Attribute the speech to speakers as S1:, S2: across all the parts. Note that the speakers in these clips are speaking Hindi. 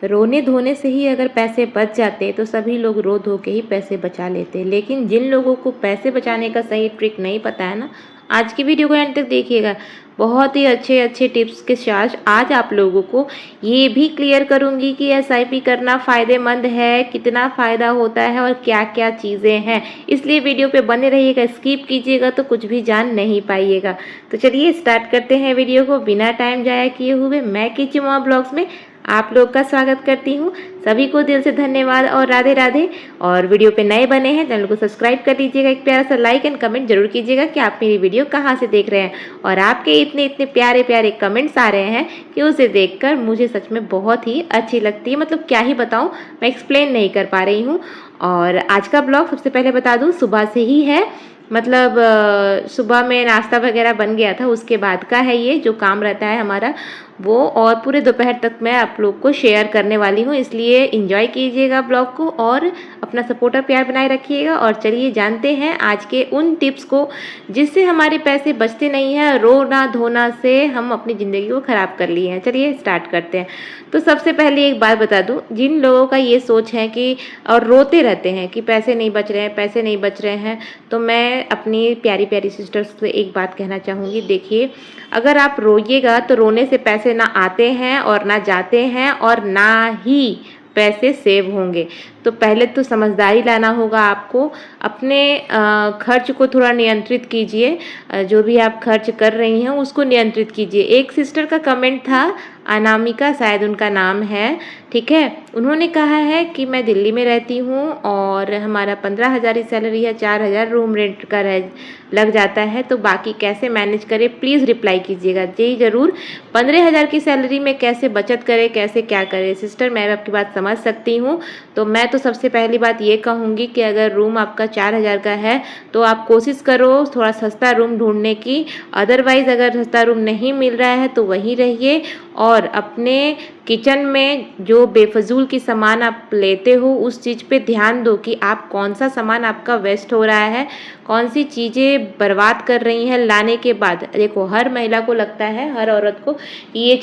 S1: रोने धोने से ही अगर पैसे बच जाते तो सभी लोग रो धो के ही पैसे बचा लेते। लेकिन जिन लोगों को पैसे बचाने का सही ट्रिक नहीं पता है ना, आज की वीडियो को एंड तक देखिएगा। बहुत ही अच्छे अच्छे टिप्स के साथ आज आप लोगों को ये भी क्लियर करूंगी कि एसआईपी करना फ़ायदेमंद है, कितना फ़ायदा होता है और क्या क्या चीज़ें हैं। इसलिए वीडियो पे बने रहिएगा, स्किप कीजिएगा तो कुछ भी जान नहीं पाइएगा। तो चलिए स्टार्ट करते हैं वीडियो को बिना टाइम जाया किए हुए। मैं कीची मॉम ब्लॉग्स में आप लोग का स्वागत करती हूँ। सभी को दिल से धन्यवाद और राधे राधे। और वीडियो पे नए बने हैं चैनल को सब्सक्राइब कर लीजिएगा, एक प्यारा सा लाइक एंड कमेंट जरूर कीजिएगा कि आप मेरी वीडियो कहाँ से देख रहे हैं। और आपके इतने इतने प्यारे प्यारे कमेंट्स आ रहे हैं कि उसे देखकर मुझे सच में बहुत ही अच्छी लगती है। मतलब क्या ही बताऊँ, मैं एक्सप्लेन नहीं कर पा रही हूँ। और आज का ब्लॉग सबसे पहले बता दूँ सुबह से ही है, मतलब सुबह में नाश्ता वगैरह बन गया था, उसके बाद का है ये जो काम रहता है हमारा वो। और पूरे दोपहर तक मैं आप लोग को शेयर करने वाली हूँ, इसलिए एंजॉय कीजिएगा ब्लॉग को और अपना सपोर्ट और प्यार बनाए रखिएगा। और चलिए जानते हैं आज के उन टिप्स को जिससे हमारे पैसे बचते नहीं हैं, रोना धोना से हम अपनी ज़िंदगी को ख़राब कर लिए हैं। चलिए स्टार्ट करते हैं। तो सबसे पहले एक बात बता दूं, जिन लोगों का ये सोच है कि और रोते रहते हैं कि पैसे नहीं बच रहे हैं, पैसे नहीं बच रहे हैं, तो मैं अपनी प्यारी प्यारी सिस्टर्स से एक बात कहना चाहूँगी। देखिए, अगर आप रोइएगा तो रोने से पैसे ना आते हैं और ना जाते हैं और ना ही पैसे सेव होंगे। तो पहले तो समझदारी लाना होगा आपको। अपने खर्च को थोड़ा नियंत्रित कीजिए, जो भी आप खर्च कर रही हैं उसको नियंत्रित कीजिए। एक सिस्टर का कमेंट था, अनामिका शायद उनका नाम है, ठीक है। उन्होंने कहा है कि मैं दिल्ली में रहती हूँ और हमारा 15,000 ही सैलरी है, 4,000 रूम रेंट का लग जाता है, तो बाकी कैसे मैनेज करें। प्लीज़ रिप्लाई कीजिएगा जी ज़रूर। 15,000 की सैलरी में कैसे बचत करें, कैसे क्या करें। सिस्टर मैं आपकी बात समझ सकती हूँ। तो मैं तो सबसे पहली बात ये कहूँगी कि अगर रूम आपका 4,000 का है तो आप कोशिश करो थोड़ा सस्ता रूम ढूंढने की। अदरवाइज़ अगर सस्ता रूम नहीं मिल रहा है तो वहीं रहिए। और अपने किचन में जो बेफजूल की सामान आप लेते हो उस चीज़ पे ध्यान दो कि आप कौन सा सामान आपका वेस्ट हो रहा है, कौन सी चीज़ें बर्बाद कर रही हैं लाने के बाद। देखो, हर महिला को लगता है, हर औरत को ये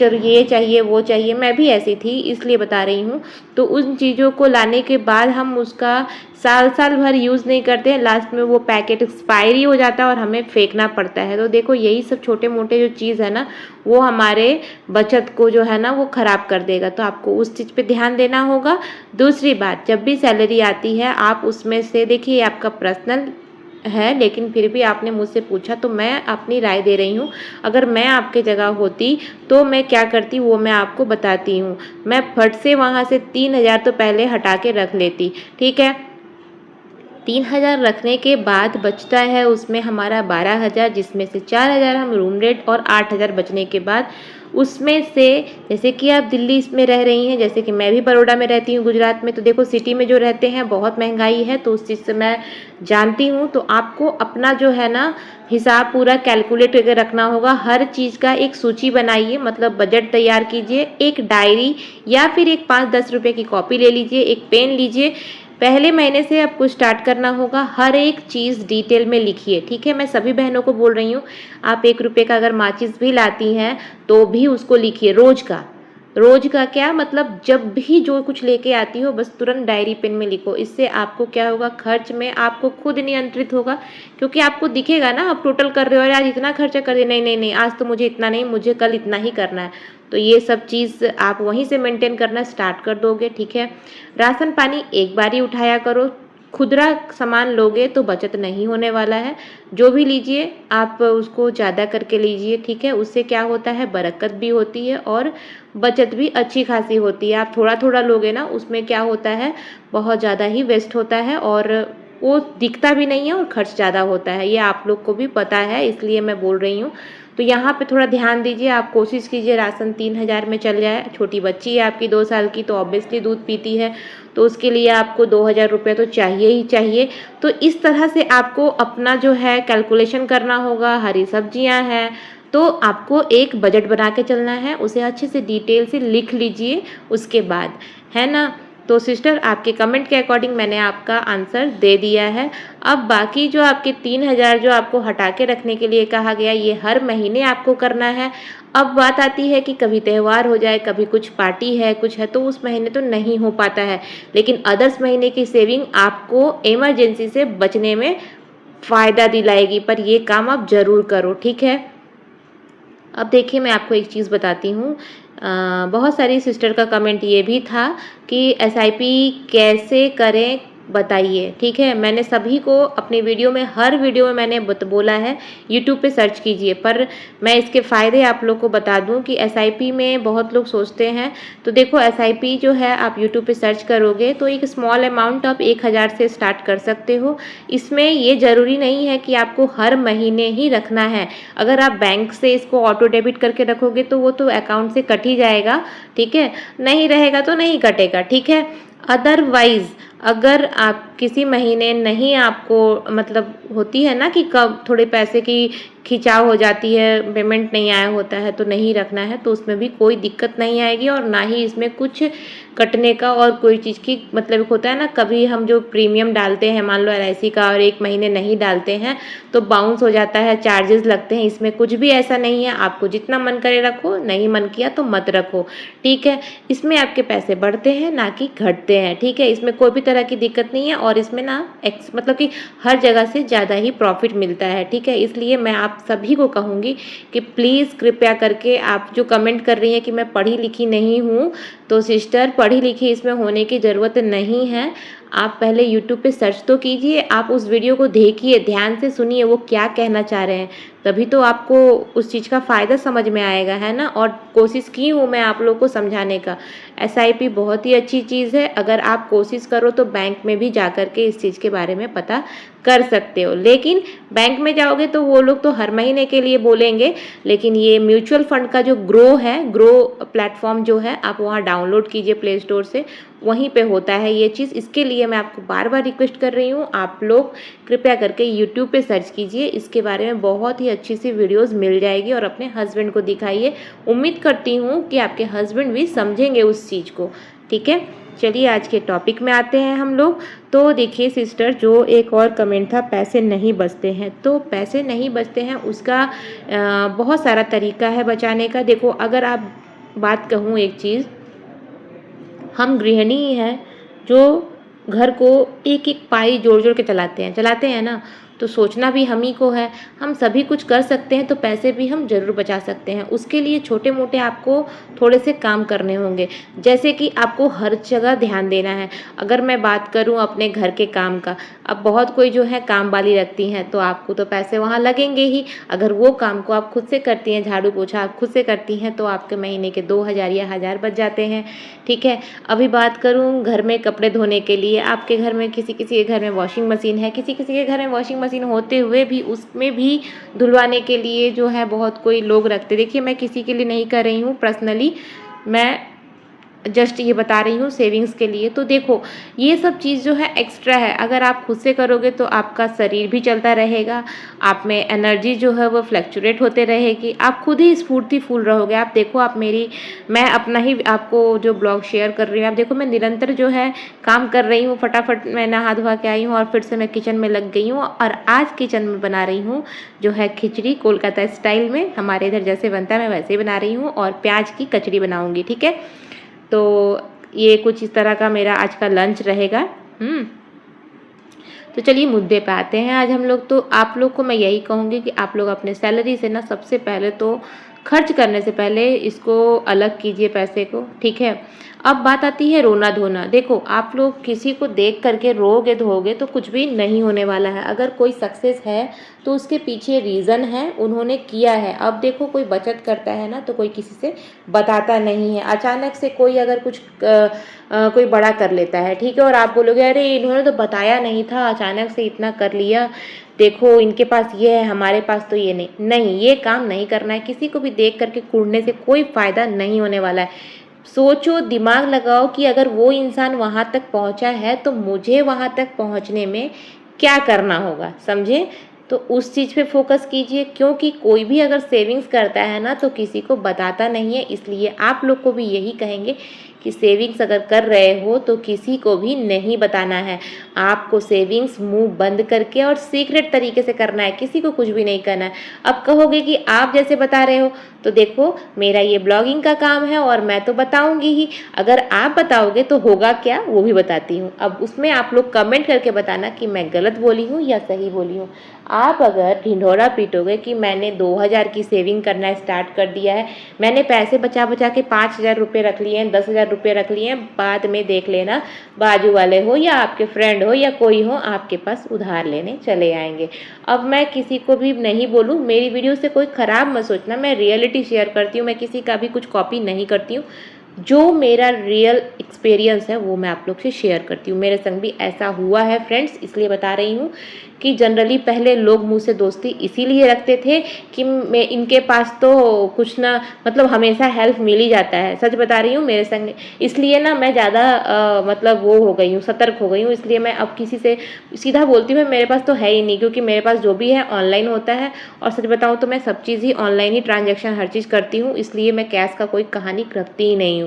S1: चाहिए वो चाहिए, मैं भी ऐसी थी इसलिए बता रही हूँ। तो उन चीज़ों को लाने के बाद हम उसका साल साल भर यूज़ नहीं करते हैं, लास्ट में वो पैकेट एक्सपायरी हो जाता है और हमें फेंकना पड़ता है। तो देखो, यही सब छोटे मोटे जो चीज़ है ना वो हमारे बचत को जो है ना वो ख़राब कर देगा। तो आपको उस चीज़ पे ध्यान देना होगा। दूसरी बात, जब भी सैलरी आती है आप उसमें से, देखिए आपका पर्सनल है लेकिन फिर भी आपने मुझसे पूछा तो मैं अपनी राय दे रही हूँ। अगर मैं आपके जगह होती तो मैं क्या करती वो मैं आपको बताती हूँ। मैं फट से वहाँ से 3,000 तो पहले हटा के रख लेती, ठीक है। 3,000 रखने के बाद बचता है उसमें हमारा 12,000, जिसमें से 4,000 हम रूम रेंट और 8,000 बचने के बाद उसमें से, जैसे कि आप दिल्ली में रह रही हैं, जैसे कि मैं भी बड़ौदा में रहती हूँ गुजरात में, तो देखो सिटी में जो रहते हैं बहुत महंगाई है, तो उस चीज़ से मैं जानती हूँ। तो आपको अपना जो है ना हिसाब पूरा कैलकुलेट करके रखना होगा। हर चीज़ का एक सूची बनाइए, मतलब बजट तैयार कीजिए। एक डायरी या फिर एक 5-10 रुपये की कॉपी ले लीजिए, एक पेन लीजिए। पहले महीने से आपको स्टार्ट करना होगा, हर एक चीज़ डिटेल में लिखिए, ठीक है। मैं सभी बहनों को बोल रही हूँ, आप 1 रुपये का अगर माचिस भी लाती हैं तो भी उसको लिखिए। रोज का क्या मतलब, जब भी जो कुछ लेके आती हो बस तुरंत डायरी पेन में लिखो। इससे आपको क्या होगा, खर्च में आपको खुद नियंत्रित होगा, क्योंकि आपको दिखेगा ना आप टोटल कर रहे हो, आज इतना खर्चा कर दिया, नहीं नहीं नहीं आज तो मुझे इतना नहीं, मुझे कल इतना ही करना है। तो ये सब चीज़ आप वहीं से मेंटेन करना स्टार्ट कर दोगे, ठीक है। राशन पानी एक बार ही उठाया करो। खुदरा सामान लोगे तो बचत नहीं होने वाला है। जो भी लीजिए आप उसको ज़्यादा करके लीजिए, ठीक है। उससे क्या होता है, बरकत भी होती है और बचत भी अच्छी खासी होती है। आप थोड़ा थोड़ा लोगे ना, उसमें क्या होता है, बहुत ज़्यादा ही वेस्ट होता है और वो दिखता भी नहीं है और खर्च ज़्यादा होता है। ये आप लोग को भी पता है, इसलिए मैं बोल रही हूँ। तो यहाँ पे थोड़ा ध्यान दीजिए। आप कोशिश कीजिए राशन 3,000 में चल जाए। छोटी बच्ची है आपकी 2 साल की, तो ऑब्वियसली दूध पीती है, तो उसके लिए आपको 2,000 रुपये तो चाहिए ही चाहिए। तो इस तरह से आपको अपना जो है कैलकुलेशन करना होगा। हरी सब्जियाँ हैं तो आपको एक बजट बना के चलना है, उसे अच्छे से डिटेल से लिख लीजिए उसके बाद, है ना। तो सिस्टर आपके कमेंट के अकॉर्डिंग मैंने आपका आंसर दे दिया है। अब बाकी जो आपके 3000 जो आपको हटा के रखने के लिए कहा गया, ये हर महीने आपको करना है। अब बात आती है कि कभी त्यौहार हो जाए, कभी कुछ पार्टी है, कुछ है, तो उस महीने तो नहीं हो पाता है, लेकिन अदर्स महीने की सेविंग आपको इमरजेंसी से बचने में फ़ायदा दिलाएगी। पर ये काम आप ज़रूर करो, ठीक है। अब देखिए मैं आपको एक चीज़ बताती हूँ। बहुत सारी सिस्टर का कमेंट ये भी था कि एसआईपी कैसे करें बताइए, ठीक है। मैंने सभी को अपने वीडियो में, हर वीडियो में मैंने बोला है यूट्यूब पे सर्च कीजिए, पर मैं इसके फ़ायदे आप लोग को बता दूं कि एसआईपी में बहुत लोग सोचते हैं। तो देखो एसआईपी जो है आप यूट्यूब पे सर्च करोगे तो एक स्मॉल अमाउंट आप 1000 से स्टार्ट कर सकते हो। इसमें ये ज़रूरी नहीं है कि आपको हर महीने ही रखना है। अगर आप बैंक से इसको ऑटो डेबिट करके रखोगे तो वो तो अकाउंट से कट ही जाएगा, ठीक है। नहीं रहेगा तो नहीं कटेगा, ठीक है। अदरवाइज़ अगर आप किसी महीने नहीं, आपको मतलब होती है ना कि कब थोड़े पैसे की खिंचाव हो जाती है, पेमेंट नहीं आया होता है तो नहीं रखना है, तो उसमें भी कोई दिक्कत नहीं आएगी और ना ही इसमें कुछ कटने का और कोई चीज़ की मतलब होता है ना, कभी हम जो प्रीमियम डालते हैं मान लो एलआईसी का और एक महीने नहीं डालते हैं तो बाउंस हो जाता है, चार्जेस लगते हैं। इसमें कुछ भी ऐसा नहीं है, आपको जितना मन करे रखो, नहीं मन किया तो मत रखो, ठीक है। इसमें आपके पैसे बढ़ते हैं ना कि घटते हैं, ठीक है। इसमें कोई भी तरह की दिक्कत नहीं है और इसमें ना मतलब कि हर जगह से ज़्यादा ही प्रॉफिट मिलता है, ठीक है। इसलिए मैं आप सभी को कहूँगी कि प्लीज़ कृपया करके, आप जो कमेंट कर रही हैं कि मैं पढ़ी लिखी नहीं हूँ, तो सिस्टर पढ़ी लिखी इसमें होने की ज़रूरत नहीं है। आप पहले यूट्यूब पे सर्च तो कीजिए, आप उस वीडियो को देखिए, ध्यान से सुनिए वो क्या कहना चाह रहे हैं, तभी तो आपको उस चीज़ का फ़ायदा समझ में आएगा, है ना। और कोशिश की हूँ मैं आप लोग को समझाने का। एसआईपी बहुत ही अच्छी चीज़ है, अगर आप कोशिश करो तो बैंक में भी जा कर के इस चीज़ के बारे में पता कर सकते हो। लेकिन बैंक में जाओगे तो वो लोग तो हर महीने के लिए बोलेंगे, लेकिन ये म्यूचुअल फंड का जो ग्रो है, ग्रो प्लेटफॉर्म जो है, आप वहाँ डाउनलोड कीजिए प्ले स्टोर से, वहीं पे होता है ये चीज़। इसके लिए मैं आपको बार बार रिक्वेस्ट कर रही हूँ, आप लोग कृपया करके यूट्यूब पे सर्च कीजिए, इसके बारे में बहुत ही अच्छी सी वीडियोस मिल जाएगी और अपने हस्बैंड को दिखाइए। उम्मीद करती हूँ कि आपके हस्बैंड भी समझेंगे उस चीज़ को, ठीक है। चलिए आज के टॉपिक में आते हैं हम लोग। तो देखिए सिस्टर, जो एक और कमेंट था पैसे नहीं बचते हैं, तो पैसे नहीं बचते हैं उसका बहुत सारा तरीका है बचाने का। देखो अगर आप बात कहूँ एक चीज़, हम गृहिणी ही हैं जो घर को एक एक पाई जोड़ जोड़ के चलाते हैं ना, तो सोचना भी हम ही को है। हम सभी कुछ कर सकते हैं तो पैसे भी हम ज़रूर बचा सकते हैं। उसके लिए छोटे मोटे आपको थोड़े से काम करने होंगे, जैसे कि आपको हर जगह ध्यान देना है। अगर मैं बात करूं अपने घर के काम का, अब बहुत कोई जो है काम वाली रखती हैं तो आपको तो पैसे वहाँ लगेंगे ही। अगर वो काम को आप खुद से करती हैं, झाड़ू पोछा आप खुद से करती हैं, तो आपके महीने के 2000 या 1000 बच जाते हैं, ठीक है। अभी बात करूँ घर में कपड़े धोने के लिए, आपके घर में किसी किसी के घर में वॉशिंग मशीन है, किसी किसी के घर में वॉशिंग मशीन होते हुए भी उसमें भी धुलवाने के लिए जो है बहुत कोई लोग रखते। देखिए मैं किसी के लिए नहीं कर रही हूँ पर्सनली, मैं जस्ट ये बता रही हूँ सेविंग्स के लिए। तो देखो ये सब चीज़ जो है एक्स्ट्रा है, अगर आप खुद से करोगे तो आपका शरीर भी चलता रहेगा, आप में एनर्जी जो है वो फ्लक्चुएट होते रहेगी, आप खुद ही स्फूर्तिफुल रहोगे। आप देखो, आप मेरी, मैं अपना ही आपको जो ब्लॉग शेयर कर रही हूँ, आप देखो मैं निरंतर जो है काम कर रही हूँ, फटाफट मैं नहा धोवा के आई हूँ और फिर से मैं किचन में लग गई हूँ और आज किचन में बना रही हूँ जो है खिचड़ी कोलकाता स्टाइल में, हमारे इधर जैसे बनता है मैं वैसे ही बना रही हूँ, और प्याज की कचड़ी बनाऊँगी, ठीक है। तो ये कुछ इस तरह का मेरा आज का लंच रहेगा। तो चलिए मुद्दे पे आते हैं आज हम लोग। तो आप लोग को मैं यही कहूँगी कि आप लोग अपने सैलरी से ना सबसे पहले तो खर्च करने से पहले इसको अलग कीजिए पैसे को, ठीक है। अब बात आती है रोना धोना। देखो आप लोग किसी को देख करके रोगे धोगे तो कुछ भी नहीं होने वाला है। अगर कोई सक्सेस है तो उसके पीछे रीज़न है, उन्होंने किया है। अब देखो कोई बचत करता है ना तो कोई किसी से बताता नहीं है। अचानक से कोई अगर कुछ कोई बड़ा कर लेता है, ठीक है, और आप बोलोगे अरे इन्होंने तो बताया नहीं था, अचानक से इतना कर लिया, देखो इनके पास ये है हमारे पास तो ये नहीं, ये काम नहीं करना है। किसी को भी देख करके कूड़ने से कोई फ़ायदा नहीं होने वाला है। सोचो, दिमाग लगाओ कि अगर वो इंसान वहाँ तक पहुँचा है तो मुझे वहाँ तक पहुँचने में क्या करना होगा, समझे। तो उस चीज़ पे फोकस कीजिए, क्योंकि कोई भी अगर सेविंग्स करता है ना तो किसी को बताता नहीं है। इसलिए आप लोग को भी यही कहेंगे कि सेविंग्स अगर कर रहे हो तो किसी को भी नहीं बताना है। आपको सेविंग्स मुंह बंद करके और सीक्रेट तरीके से करना है, किसी को कुछ भी नहीं करना है। अब कहोगे कि आप जैसे बता रहे हो, तो देखो मेरा ये ब्लॉगिंग का काम है और मैं तो बताऊंगी ही। अगर आप बताओगे तो होगा क्या, वो भी बताती हूँ। अब उसमें आप लोग कमेंट करके बताना कि मैं गलत बोली हूँ या सही बोली हूँ। आप अगर ढिंढोरा पीटोगे कि मैंने 2000 की सेविंग करना स्टार्ट कर दिया है, मैंने पैसे बचा बचा के 5000 रुपये रख लिए हैं, 10,000 रुपये रख लिए हैं, बाद में देख लेना बाजू वाले हो या आपके फ्रेंड हो या कोई हो आपके पास उधार लेने चले आएंगे। अब मैं किसी को भी नहीं बोलूँ, मेरी वीडियो से कोई ख़राब मत सोचना, मैं रियलिटी शेयर करती हूँ, मैं किसी का भी कुछ कॉपी नहीं करती हूँ। जो मेरा रियल एक्सपीरियंस है वो मैं आप लोग से शेयर करती हूँ। मेरे संग भी ऐसा हुआ है फ्रेंड्स, इसलिए बता रही हूँ कि जनरली पहले लोग मुझसे दोस्ती इसीलिए रखते थे कि मैं इनके पास तो कुछ ना, मतलब हमेशा हेल्प मिल ही जाता है। सच बता रही हूँ, मेरे संग इसलिए ना मैं ज़्यादा मतलब वो हो गई हूँ, सतर्क हो गई हूँ। इसलिए मैं अब किसी से सीधा बोलती हूँ मेरे पास तो है ही नहीं, क्योंकि मेरे पास जो भी है ऑनलाइन होता है। और सच बताऊँ तो मैं सब चीज़ ही ऑनलाइन ही ट्रांजेक्शन हर चीज़ करती हूँ, इसलिए मैं कैश का कोई कहानी रखती ही नहीं हूँ।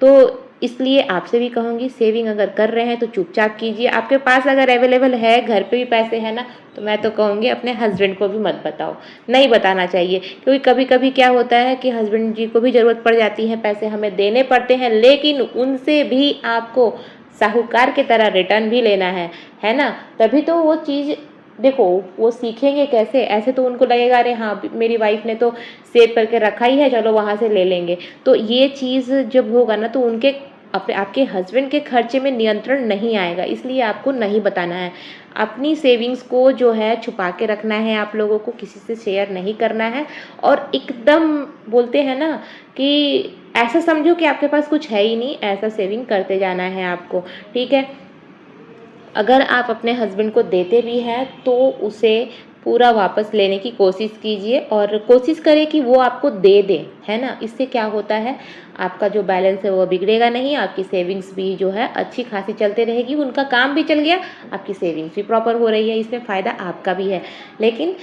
S1: तो इसलिए आपसे भी कहूँगी, सेविंग अगर कर रहे हैं तो चुपचाप कीजिए। आपके पास अगर अवेलेबल है, घर पे भी पैसे हैं ना, तो मैं तो कहूँगी अपने हस्बैंड को भी मत बताओ, नहीं बताना चाहिए। क्योंकि कभी कभी क्या होता है कि हस्बैंड जी को भी ज़रूरत पड़ जाती है, पैसे हमें देने पड़ते हैं, लेकिन उनसे भी आपको साहूकार की तरह रिटर्न भी लेना है ना। तभी तो वो चीज़, देखो वो सीखेंगे कैसे, ऐसे तो उनको लगेगा अरे हाँ मेरी वाइफ ने तो सेव करके रखा ही है, चलो वहाँ से ले लेंगे। तो ये चीज़ जब होगा ना तो उनके अपने आपके हस्बैंड के खर्चे में नियंत्रण नहीं आएगा, इसलिए आपको नहीं बताना है। अपनी सेविंग्स को जो है छुपा के रखना है, आप लोगों को किसी से शेयर नहीं करना है। और एकदम बोलते हैं ना कि ऐसा समझो कि आपके पास कुछ है ही नहीं, ऐसा सेविंग करते जाना है आपको, ठीक है। अगर आप अपने हस्बैंड को देते भी हैं तो उसे पूरा वापस लेने की कोशिश कीजिए और कोशिश करें कि वो आपको दे दें, है ना। इससे क्या होता है, आपका जो बैलेंस है वो बिगड़ेगा नहीं, आपकी सेविंग्स भी जो है अच्छी खासी चलते रहेगी, उनका काम भी चल गया, आपकी सेविंग्स भी प्रॉपर हो रही है, इसमें फ़ायदा आपका भी है। लेकिन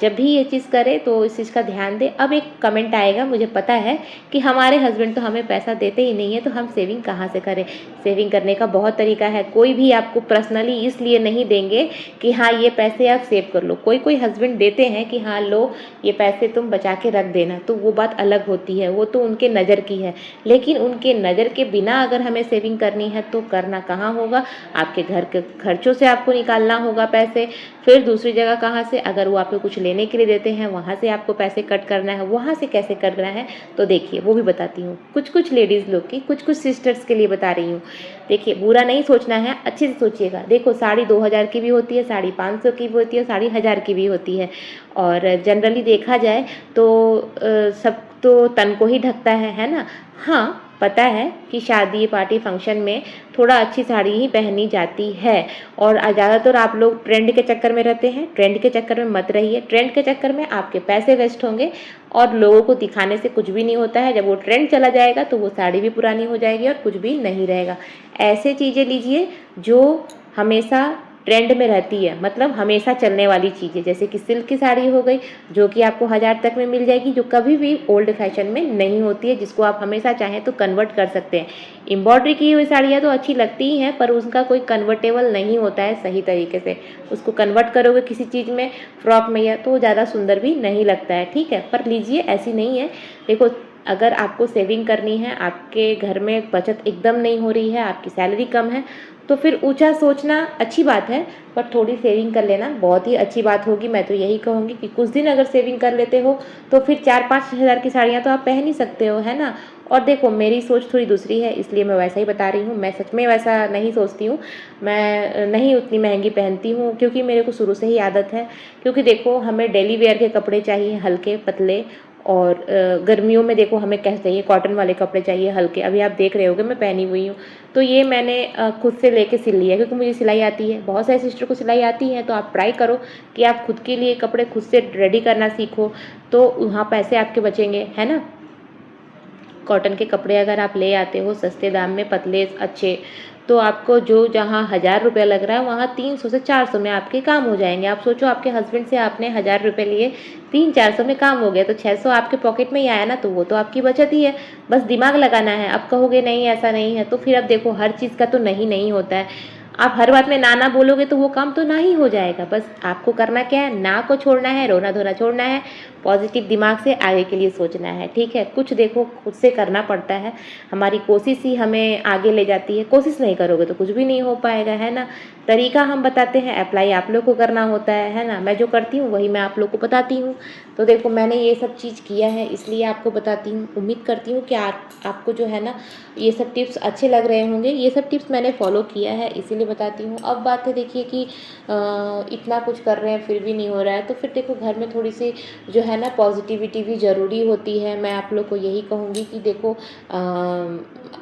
S1: जब भी ये चीज़ करें तो इस चीज़ का ध्यान दें। अब एक कमेंट आएगा, मुझे पता है कि हमारे हस्बैंड तो हमें पैसा देते ही नहीं है, तो हम सेविंग कहाँ से करें। सेविंग करने का बहुत तरीका है, कोई भी आपको पर्सनली इसलिए नहीं देंगे कि हाँ ये पैसे आप सेव कर लो। कोई कोई हस्बैंड देते हैं कि हाँ लो ये पैसे तुम बचा के रख देना, तो वो बात अलग होती है, वो तो उनके नज़र की है। लेकिन उनके नज़र के बिना अगर हमें सेविंग करनी है तो करना कहाँ होगा, आपके घर के खर्चों से आपको निकालना होगा पैसे। फिर दूसरी जगह कहाँ से, अगर वो आपको कुछ लेने के लिए देते हैं वहाँ से आपको पैसे कट करना है, वहाँ से कैसे करना है तो देखिए वो भी बताती हूँ। कुछ कुछ लेडीज़ लोग की, कुछ कुछ सिस्टर्स के लिए बता रही हूँ। देखिए बुरा नहीं सोचना है, अच्छे से सोचिएगा। देखो साड़ी 2000 की भी होती है, साड़ी 500 की भी होती है, साड़ी 1000 की भी होती है। और जनरली देखा जाए तो सब तो तन को ही ढकता है ना। हाँ पता है कि शादी पार्टी फंक्शन में थोड़ा अच्छी साड़ी ही पहनी जाती है। और ज़्यादातर आप लोग ट्रेंड के चक्कर में रहते हैं, ट्रेंड के चक्कर में मत रहिए। ट्रेंड के चक्कर में आपके पैसे वेस्ट होंगे और लोगों को दिखाने से कुछ भी नहीं होता है। जब वो ट्रेंड चला जाएगा तो वो साड़ी भी पुरानी हो जाएगी और कुछ भी नहीं रहेगा। ऐसे चीज़ें लीजिए जो हमेशा ट्रेंड में रहती है, मतलब हमेशा चलने वाली चीज़ें, जैसे कि सिल्क की साड़ी हो गई जो कि आपको 1000 तक में मिल जाएगी, जो कभी भी ओल्ड फैशन में नहीं होती है, जिसको आप हमेशा चाहें तो कन्वर्ट कर सकते हैं। एम्ब्रॉयडरी की हुई साड़ियाँ तो अच्छी लगती ही हैं पर उसका कोई कन्वर्टेबल नहीं होता है सही तरीके से। उसको कन्वर्ट करोगे किसी चीज़ में, फ्रॉक में, या तो ज़्यादा सुंदर भी नहीं लगता है, ठीक है। पर लीजिए, ऐसी नहीं है। देखो अगर आपको सेविंग करनी है, आपके घर में बचत एकदम नहीं हो रही है, आपकी सैलरी कम है, तो फिर ऊंचा सोचना अच्छी बात है पर थोड़ी सेविंग कर लेना बहुत ही अच्छी बात होगी। मैं तो यही कहूँगी कि कुछ दिन अगर सेविंग कर लेते हो तो फिर 4-5 हज़ार की साड़ियाँ तो आप पहन ही सकते हो, है ना। और देखो मेरी सोच थोड़ी दूसरी है, इसलिए मैं वैसा ही बता रही हूँ। मैं सच में वैसा नहीं सोचती हूँ, मैं नहीं उतनी महंगी पहनती हूँ क्योंकि मेरे को शुरू से ही आदत है। क्योंकि देखो हमें डेली वेयर के कपड़े चाहिए हल्के पतले, और गर्मियों में देखो हमें कैसे चाहिए, कॉटन वाले कपड़े चाहिए हल्के। अभी आप देख रहे होगे मैं पहनी हुई हूँ, तो ये मैंने खुद से लेके सिल लिया क्योंकि मुझे सिलाई आती है। बहुत सारे सिस्टर को सिलाई आती है, तो आप ट्राई करो कि आप खुद के लिए कपड़े खुद से रेडी करना सीखो, तो वहाँ पैसे आपके बचेंगे, है ना। कॉटन के कपड़े अगर आप ले आते हो सस्ते दाम में, पतले अच्छे, तो आपको जो जहाँ 1000 रुपये लग रहा है वहाँ 300 से 400 में आपके काम हो जाएंगे। आप सोचो, आपके हस्बैंड से आपने 1000 रुपये लिए, 300-400 में काम हो गया, तो 600 आपके पॉकेट में ही आया ना, तो वो तो आपकी बचत ही है। बस दिमाग लगाना है। अब कहोगे नहीं ऐसा नहीं है, तो फिर अब देखो, हर चीज़ का तो नहीं नहीं होता है। आप हर बात में ना ना बोलोगे तो वो काम तो ना ही हो जाएगा। बस आपको करना क्या है, ना को छोड़ना है, रोना धोना छोड़ना है, पॉजिटिव दिमाग से आगे के लिए सोचना है। ठीक है, कुछ देखो खुद से करना पड़ता है, हमारी कोशिश ही हमें आगे ले जाती है। कोशिश नहीं करोगे तो कुछ भी नहीं हो पाएगा, है ना। तरीका हम बताते हैं, अप्लाई आप लोग को करना होता है ना। मैं जो करती हूँ वही मैं आप लोग को बताती हूँ। तो देखो, मैंने ये सब चीज़ किया है इसलिए आपको बताती हूँ। उम्मीद करती हूँ कि आपको जो है ना ये सब टिप्स अच्छे लग रहे होंगे। ये सब टिप्स मैंने फॉलो किया है इसीलिए बताती हूँ। अब बात है, देखिए कि इतना कुछ कर रहे हैं फिर भी नहीं हो रहा है, तो फिर देखो घर में थोड़ी सी जो है ना पॉजिटिविटी भी ज़रूरी होती है। मैं आप लोग को यही कहूँगी कि देखो,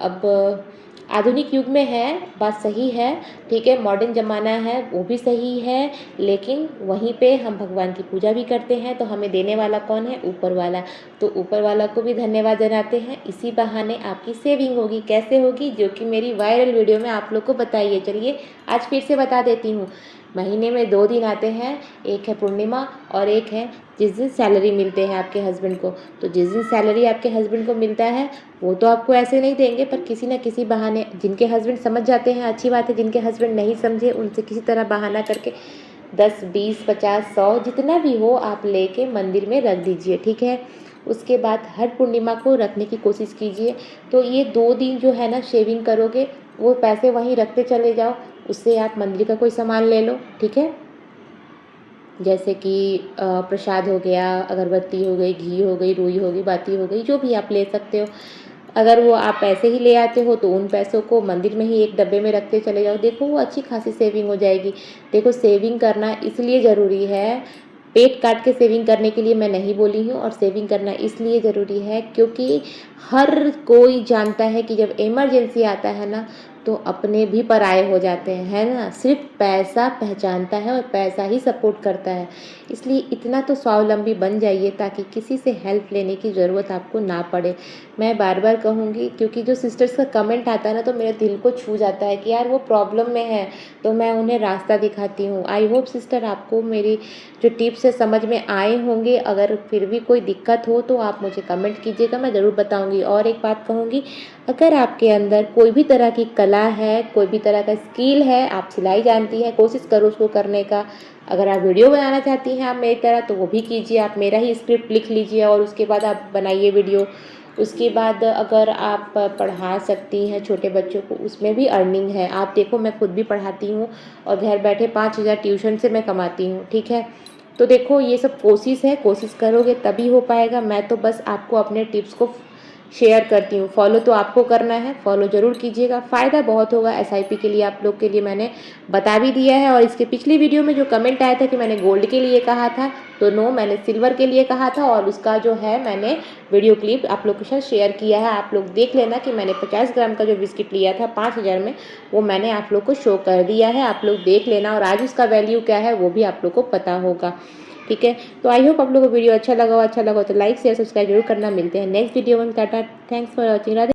S1: अब आधुनिक युग में है, बात सही है, ठीक है, मॉडर्न ज़माना है, वो भी सही है, लेकिन वहीं पे हम भगवान की पूजा भी करते हैं, तो हमें देने वाला कौन है? ऊपर वाला। तो ऊपर वाला को भी धन्यवाद जनाते हैं। इसी बहाने आपकी सेविंग होगी। कैसे होगी? जो कि मेरी वायरल वीडियो में आप लोग को बताइए। चलिए आज फिर से बता देती हूँ। महीने में 2 दिन आते हैं, एक है पूर्णिमा और एक है जिस दिन सैलरी मिलते हैं आपके हस्बैंड को। तो जिस दिन सैलरी आपके हस्बैंड को मिलता है वो तो आपको ऐसे नहीं देंगे, पर किसी न किसी बहाने, जिनके हस्बैंड समझ जाते हैं अच्छी बात है, जिनके हस्बैंड नहीं समझे उनसे किसी तरह बहाना करके 10, 20, 50, 100 जितना भी हो आप लेके मंदिर में रख दीजिए। ठीक है, उसके बाद हर पूर्णिमा को रखने की कोशिश कीजिए। तो ये 2 दिन जो है ना शेविंग करोगे, वो पैसे वहीं रखते चले जाओ, उससे आप मंदिर का कोई सामान ले लो। ठीक है, जैसे कि प्रसाद हो गया, अगरबत्ती हो गई, घी हो गई, रुई हो गई, बाती हो गई, जो भी आप ले सकते हो। अगर वो आप पैसे ही ले आते हो तो उन पैसों को मंदिर में ही एक डब्बे में रखते चले जाओ। देखो वो अच्छी खासी सेविंग हो जाएगी। देखो, सेविंग करना इसलिए ज़रूरी है, पेट काट के सेविंग करने के लिए मैं नहीं बोली हूँ, और सेविंग करना इसलिए ज़रूरी है क्योंकि हर कोई जानता है कि जब इमरजेंसी आता है ना, तो अपने भी पराये हो जाते हैं, है ना। सिर्फ पैसा पहचानता है और पैसा ही सपोर्ट करता है। इसलिए इतना तो स्वावलंबी बन जाइए ताकि किसी से हेल्प लेने की ज़रूरत आपको ना पड़े। मैं बार बार कहूँगी, क्योंकि जो सिस्टर्स का कमेंट आता है ना, तो मेरे दिल को छू जाता है कि यार वो प्रॉब्लम में है, तो मैं उन्हें रास्ता दिखाती हूँ। आई होप सिस्टर आपको मेरी जो टिप्स है समझ में आए होंगे। अगर फिर भी कोई दिक्कत हो तो आप मुझे कमेंट कीजिएगा, मैं ज़रूर बताऊँगी। और एक बात कहूँगी, अगर आपके अंदर कोई भी तरह की कला है, कोई भी तरह का स्किल है, आप सिलाई जानती हैं, कोशिश करो उसको करने का। अगर आप वीडियो बनाना चाहती हैं आप मेरी तरह, तो वो भी कीजिए। आप मेरा ही स्क्रिप्ट लिख लीजिए और उसके बाद आप बनाइए वीडियो। उसके बाद अगर आप पढ़ा सकती हैं छोटे बच्चों को, उसमें भी अर्निंग है। आप देखो, मैं खुद भी पढ़ाती हूँ और घर बैठे 5000 ट्यूशन से मैं कमाती हूँ। ठीक है, तो देखो ये सब कोशिश है, कोशिश करोगे तभी हो पाएगा। मैं तो बस आपको अपने टिप्स को शेयर करती हूँ। फॉलो तो आपको करना है, फॉलो ज़रूर कीजिएगा, फ़ायदा बहुत होगा। एसआईपी के लिए आप लोग के लिए मैंने बता भी दिया है। और इसके पिछली वीडियो में जो कमेंट आया था कि मैंने गोल्ड के लिए कहा था, तो नो, मैंने सिल्वर के लिए कहा था, और उसका जो है मैंने वीडियो क्लिप आप लोग के साथ शेयर किया है। आप लोग देख लेना कि मैंने 50 ग्राम का जो बिस्किट लिया था 5000 में, वो मैंने आप लोग को शो कर दिया है। आप लोग देख लेना, और आज उसका वैल्यू क्या है वो भी आप लोग को पता होगा। ठीक है, तो आई होप आप लोगों को वीडियो अच्छा लगा हो तो लाइक शेयर सब्सक्राइब जरूर करना। मिलते हैं नेक्स्ट वीडियो में। Tata, thanks for watching.